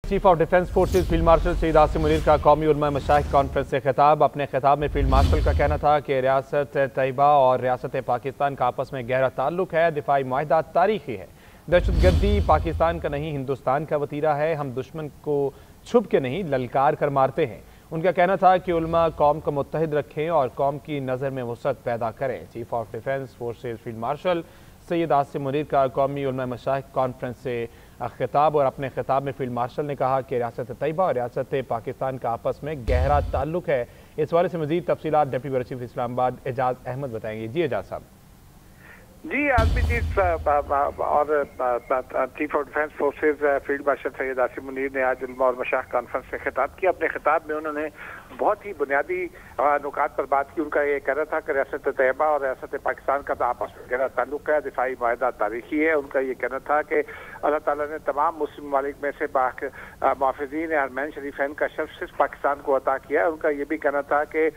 Chief of defence forces field marshal Syed Asim Munir का कौमी उलमा मशाइख कॉन्फ्रेंस से खिताब। अपने खिताब में फील्ड मार्शल का कहना था कि रियासत तैयबा और रियासत पाकिस्तान का आपस में गहरा ताल्लुक है। दिफाई मुआहदा तारीखी है। दहशतगर्दी पाकिस्तान का नहीं हिंदुस्तान का वतीरा है। हम दुश्मन को छुप के नहीं ललकार कर मारते हैं। उनका कहना था कि उलमा कौम को मुत्तहिद रखें और कौम की नज़र में वसअत पैदा करें। Chief of defence forces field marshal Syed Asim Munir का कौमी उलमा मशाइख कॉन्फ्रेंस से खिताब। और अपने खिताब में फील्ड मार्शल ने कहा कि रियासत तैयबा और रियासत पाकिस्तान का आपस में गहरा ताल्लुक है। इस वाले से मज़ीद तफसीलात deputy bureau chief Islamabad Ejaz Ahmed बताएंगे। जी एजाज साहब। जी आर्मी चीफ और chief of defence forces field marshal Syed Asim Munir ने आज उलमा और मशाइख कॉन्फ्रेंस से खिताब किया। अपने खिताब में उन्होंने बहुत ही बुनियादी नुकात पर बात की। उनका ये कहना था कि रियासत तैयबा और रियासत पाकिस्तान का आपस में गहरा ताल्लुक है। दिफाई मुआहदा तारीखी है। उनका ये कहना था कि अल्लाह ताला ने तमाम मुस्लिम ममालिक में से मुआफ़िज़ीन हरमैन शरीफैन का शर्फ सिर्फ पाकिस्तान को अता किया है। उनका ये भी कहना था कि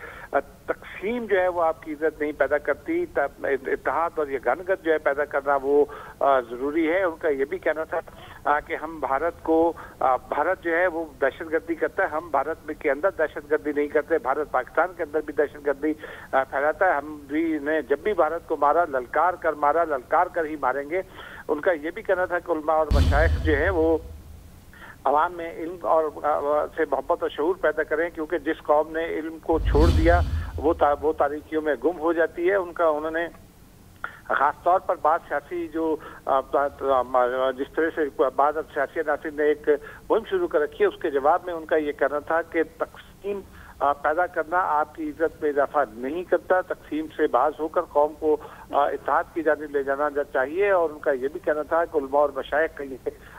तकसीम जो है वो आपकी इज्जत नहीं पैदा करती, इत्तेहाद और यगानगत जो है पैदा करना वो ज़रूरी है। उनका ये भी कहना था कि हम भारत जो है वो दहशतगर्दी करता है। हम भारत के अंदर दहशतगर्दी नहीं करते, भारत पाकिस्तान के अंदर भी दहशतगर्दी फैलाता है। हम भी ने जब भी भारत को मारा, ललकार कर ही मारेंगे। उनका ये भी कहना था कि उलमा और मशाइख जो है वो अवाम में इल्म और से मोहब्बत और शऊर पैदा करें, क्योंकि जिस कौम ने इल्म को छोड़ दिया वो तारीकियों में गुम हो जाती है। उन्होंने खास तौर पर बाद सियासी जो जिस तरह से बाद सियासी अनासिर ने एक मुहिम शुरू कर रखी है, उसके जवाब में उनका ये कहना था कि तकसीम पैदा करना आपकी इज्जत में इजाफा नहीं करता। तकसीम से बाज होकर कौम को इत्तेहाद की जानिब ले जाना चाहिए। और उनका ये भी कहना था कि उलमा और मशाइख का ये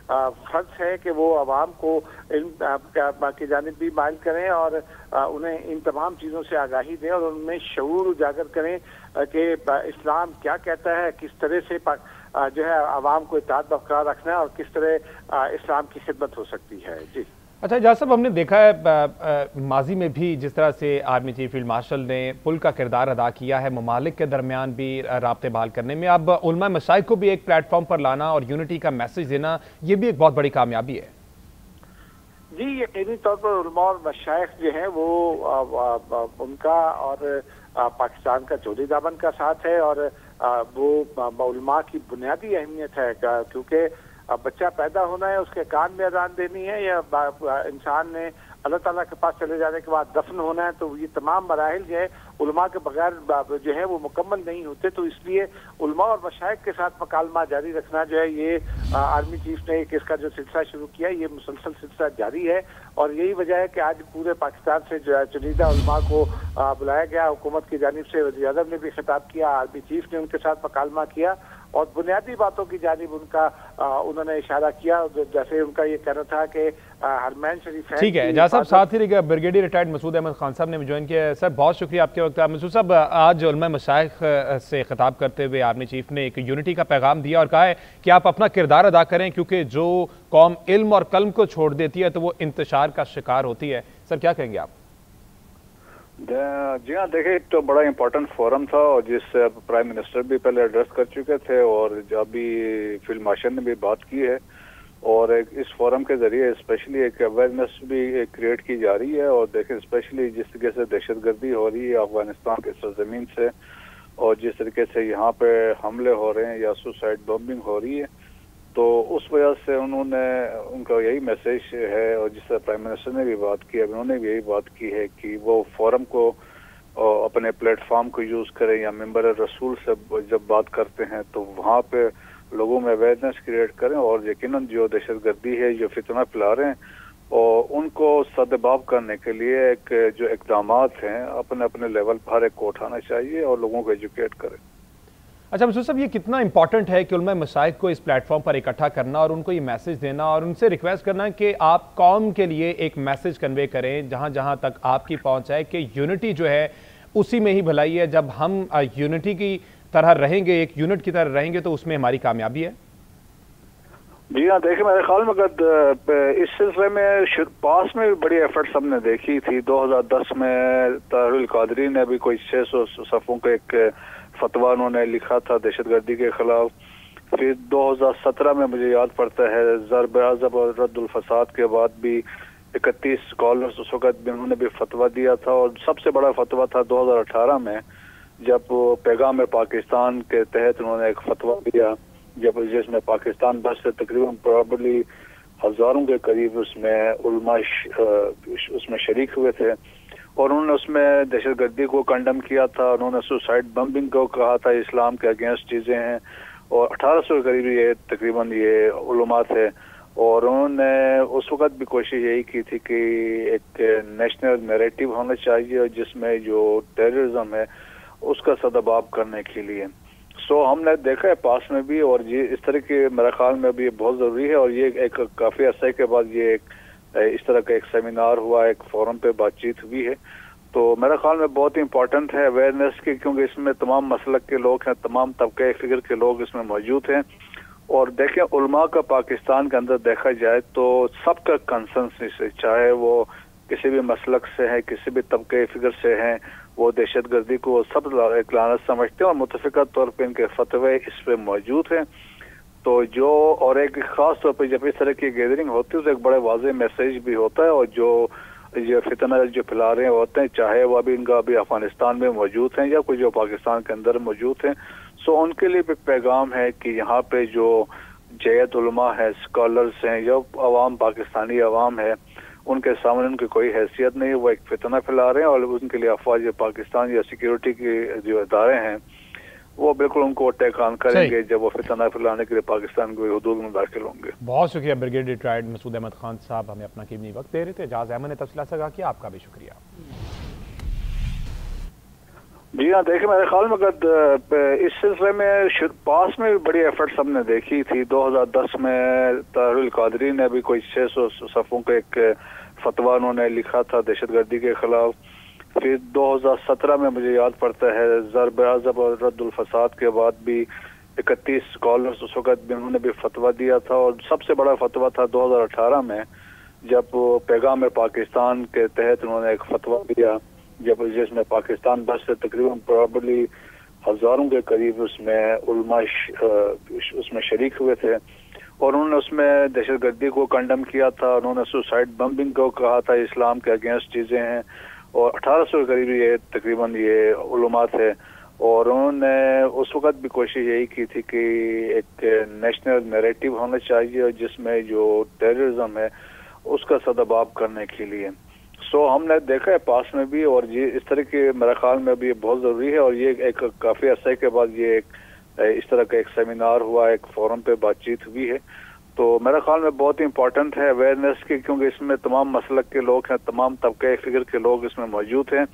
फर्ज है कि वो आवाम को इल्म की जानिब भी माइल करें और उन्हें इन तमाम चीज़ों से आगाही दें और उनमें शऊर उजागर करें कि इस्लाम क्या कहता है, किस तरह से जो है आवाम को इत्तेहाद बरकरार रखना है और किस तरह इस्लाम की खिदमत हो सकती है। जी अच्छा एजाज साहब, हमने देखा है माजी में भी जिस तरह से आर्मी चीफ फील्ड मार्शल ने पुल का किरदार अदा किया है ममालिक के दरमियान भी राब्ते बहाल करने में, अब उलमा मशाइख को भी एक प्लेटफॉर्म पर लाना और यूनिटी का मैसेज देना, ये भी एक बहुत बड़ी कामयाबी है। जी यकीनी तौर पर उलमा और मशाइख जो है वो उनका और पाकिस्तान का चौधरी दामन का साथ है और वो उलमा की बुनियादी अहमियत है, क्योंकि बच्चा पैदा होना है, उसके कान में अजान देनी है, या इंसान ने अल्लाह ताला के पास चले जाने के बाद दफन होना है, तो ये तमाम मराहिल जो है उलमा के बगैर जो है वो मुकम्मल नहीं होते। तो इसलिए उलमा और मशाइख के साथ मकालमा जारी रखना जो है ये आर्मी चीफ ने एक इसका जो सिलसिला शुरू किया, ये मुसलसल सिलसिला जारी है। और यही वजह है कि आज पूरे पाकिस्तान से जो है चुनिंदा उलमा को बुलाया गया। हुकूमत की जानिब से वज़ीर आज़म ने भी खिताब किया, आर्मी चीफ ने उनके साथ मकालमा किया और बुनियादी बातों की जानिब उन्होंने इशारा किया। जैसे उनका ये कहना था कि हरमैन शरीफ। ठीक है एजाज साहब, साथ ही ब्रिगेडियर रिटायर्ड मसूद अहमद खान साहब ने भी ज्वाइन किया। सर बहुत शुक्रिया आपके वक्त। मसूद साहब, आज उलमा मशाइख से खिताब करते हुए आर्मी चीफ ने एक यूनिटी का पैगाम दिया और कहा है कि आप अपना किरदार अदा करें, क्योंकि जो कौम इल्म और कलम को छोड़ देती है तो वो इंतशार का शिकार होती है। सर क्या कहेंगे आप? जी हाँ, देखिए एक तो बड़ा इम्पोर्टेंट फोरम था और जिस प्राइम मिनिस्टर भी पहले एड्रेस कर चुके थे और जब भी फील्ड मार्शल ने भी बात की है और इस फोरम के जरिए स्पेशली एक अवेयरनेस भी क्रिएट की जा रही है। और देखें स्पेशली जिस तरीके से दहशतगर्दी हो रही है अफगानिस्तान के सरजमीन से और जिस तरीके से यहाँ पे हमले हो रहे हैं या सुसाइड बॉम्बिंग हो रही है, तो उस वजह से उनका यही मैसेज है। और जिस तरह प्राइम मिनिस्टर ने भी बात की, उन्होंने भी यही बात की है कि वो फोरम को अपने प्लेटफॉर्म को यूज़ करें या मेंबर रसूल से जब बात करते हैं तो वहाँ पे लोगों में अवेयरनेस क्रिएट करें और यकीनन जो दहशतगर्दी है, जो फितना फैला रहे हैं और उनको सदबाब करने के लिए एक जो इक़दामात हैं अपने अपने लेवल पर हर एक को उठाना चाहिए और लोगों को एजुकेट करें। अच्छा मसूद साहब, ये कितना इंपॉर्टेंट है कि उलमा मशाइख को इस प्लेटफॉर्म पर इकट्ठा करना और उनको ये मैसेज देना और उनसे रिक्वेस्ट करना कि आप कौम के लिए एक मैसेज कन्वे करें जहाँ जहाँ तक आपकी पहुँच है कि यूनिटी जो है उसी में ही भलाई है। जब हम यूनिटी की तरह रहेंगे, एक यूनिट की तरह रहेंगे, तो उसमें हमारी कामयाबी है। जी हाँ, देखिए मेरे ख्याल में इस सिलसिले में पास में भी बड़ी एफर्ट्स हमने देखी थी। 2010 में तारुल कादरी ने भी कोई 600 सफ़ों का एक फतवा उन्होंने लिखा था दहशतगर्दी के खिलाफ। پھر 2017 میں مجھے یاد پڑتا ہے ضرب عضب اور رد الفساد کے بعد بھی 31 اسکالرز اس وقت بھی انہوں نے بھی فتویٰ دیا تھا، اور سب سے بڑا فتویٰ تھا 2018 میں جب پیغام پاکستان کے تحت انہوں نے ایک فتویٰ دیا، جس میں پاکستان بھر سے تقریباً پرابلی ہزاروں کے قریب اس میں علماء اس میں شریک ہوئے تھے، اور انہوں نے اس میں دہشت گردی کو کنڈم کیا تھا، انہوں نے سوسائڈ بمبنگ کو کہا تھا اسلام کے اگینسٹ چیزیں ہیں، اور 1800 کے قریب یہ تقریباً یہ علماء تھے، اور انہوں نے اس وقت بھی کوشش یہی کی تھی کہ ایک نیشنل نیریٹو ہونا چاہیے اور جس میں جو ٹیررزم ہے اس کا سدباب کرنے کے لیے۔ ہم نے دیکھا ہے پاس میں بھی، اور یہ اس طرح کے میرے خیال میں بھی یہ بہت ضروری ہے، اور یہ ایک کافی عرصے کے بعد یہ اس طرح کا ایک سیمینار ہوا، ایک فورم پہ بات چیت ہوئی ہے، تو میرے خیال میں بہت امپورٹنٹ ہے اویئرنیس کی، کیونکہ اس میں تمام مسلک کے لوگ ہیں، تمام طبقے فکر کے لوگ اس میں موجود ہیں، اور دیکھیں علماء کا پاکستان کے اندر دیکھا جائے تو سب کا کنسنسس ہے، چاہے وہ کسی بھی مسلک سے ہے، کسی بھی طبقے فکر سے ہیں، وہ دہشت گردی کو سب ایک لعنت سمجھتے ہیں، اور متفقہ طور پہ ان کے فتوے اس پہ موجود ہیں، تو جو اور ایک خاص طور پہ جب اس طرح کی گیدرنگ ہوتی ہے تو ایک بڑے واضح میسیج بھی ہوتا ہے، اور جو فتنہ جو پھیلا رہے ہوتے ہیں، چاہے وہ ابھی ان کا ابھی افغانستان میں موجود ہیں یا کوئی جو پاکستان کے اندر موجود ہیں، ان کے لیے بھی پیغام ہے کہ یہاں پہ جو جیت علماء ہے، اسکالرز ہیں، جو عوام پاکستانی عوام ہے، ان کے سامنے ان کی کوئی حیثیت نہیں، وہ ایک فتنہ پھیلا رہے ہیں، اور ان کے لیے افواج پاکستان یا سیکیورٹی کے جو ادارے ہیں وہ بالکل ان کو ٹیک آن کریں گے جب وہ فتنہ پھیلانے کے لیے پاکستان کے حدود میں داخل ہوں گے۔ بہت شکریہ بریگیڈیئر ریٹائرڈ مسعود احمد خان صاحب، ہمیں اپنا قیمتی وقت دے رہے تھے۔ اعجاز احمد نے تفصیلات آگاہ کیا، آپ کا بھی شکریہ۔ جی ہاں، دیکھیں میرے خیال میں اس سلسلے میں پاس میں بھی بڑی ایفرٹس ہم نے دیکھی تھی۔ 2010 میں طاہر القادری نے بھی کوئی 600 صفحوں کا ایک فتویٰ انہوں نے لکھا تھا دہشت گردی کے خلاف۔ پھر 2017 میں مجھے یاد پڑتا ہے ضرب عضب اور رد الفساد کے بعد بھی 31 اسکالرز اس وقت بھی انہوں نے بھی فتویٰ دیا تھا، اور سب سے بڑا فتویٰ تھا 2018 میں جب پیغام پاکستان کے تحت انہوں نے ایک فتویٰ دیا، جس میں پاکستان بھر سے تقریباً پرابلی ہزاروں کے قریب اس میں علماء اس میں شریک ہوئے تھے، اور انہوں نے اس میں دہشت گردی کو کنڈم کیا تھا، انہوں نے سوسائڈ بمبنگ کو کہا تھا اسلام کے اگینسٹ چیزیں ہیں، اور 1800 کے قریب یہ تقریباً یہ علماء تھے، اور انہوں نے اس وقت بھی کوشش یہی کی تھی کہ ایک نیشنل نیریٹو ہونا چاہیے اور جس میں جو ٹیررزم ہے اس کا سدباب کرنے کے لیے۔ ہم نے دیکھا ہے پاس میں بھی، اور یہ اس طرح کے میرے خیال میں بھی یہ بہت ضروری ہے، اور یہ ایک کافی عرصے کے بعد یہ اس طرح کا ایک سیمینار ہوا، ایک فورم پہ بات چیت ہوئی ہے، تو میرے خیال میں بہت امپورٹنٹ ہے اویئرنیس کی، کیونکہ اس میں تمام مسلک کے لوگ ہیں، تمام طبقے فکر کے لوگ اس میں موجود ہیں،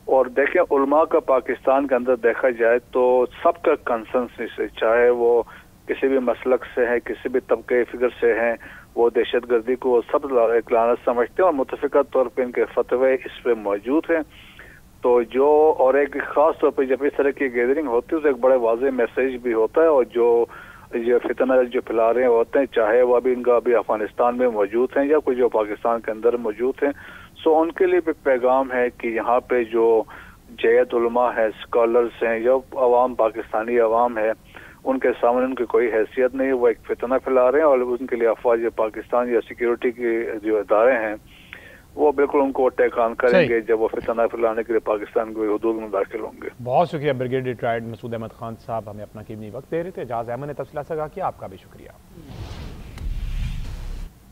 اور دیکھیں علماء کا پاکستان کے اندر دیکھا جائے تو سب کا کنسنسس ہے، چاہے وہ کسی بھی مسلک سے ہے، کسی بھی طبقے فکر سے ہیں، وہ دہشت گردی کو سب ایک لعنت سمجھتے ہیں، اور متفقہ طور پہ ان کے فتوے اس پہ موجود ہیں، تو جو اور ایک خاص طور پہ جب اس طرح کی گیدرنگ ہوتی ہے تو ایک بڑے واضح میسیج بھی ہوتا ہے، اور جو فتنہ جو پھیلا رہے ہوتے ہیں، چاہے وہ ابھی ان کا ابھی افغانستان میں موجود ہیں یا کوئی جو پاکستان کے اندر موجود ہیں، ان کے لیے بھی پیغام ہے کہ یہاں پہ جو جیت علماء ہے، اسکالرز ہیں، جو عوام پاکستانی عوام ہے، ان کے سامنے ان کی کوئی حیثیت نہیں، وہ ایک فتنہ پھیلا رہے ہیں، اور ان کے لیے افواج پاکستان یا سیکیورٹی کے جو ادارے ہیں وہ بالکل ان کو ٹیک آن کریں گے جب وہ فتنہ پھیلانے کے لیے پاکستان کے حدود میں داخل ہوں گے۔ بہت شکریہ بریگیڈیئر ریٹائرڈ مسعود احمد خان صاحب، ہمیں اپنا قیمتی وقت دے رہے تھے۔ اعجاز احمد نے تفصیلات آگاہ کیا، آپ کا بھی شکریہ۔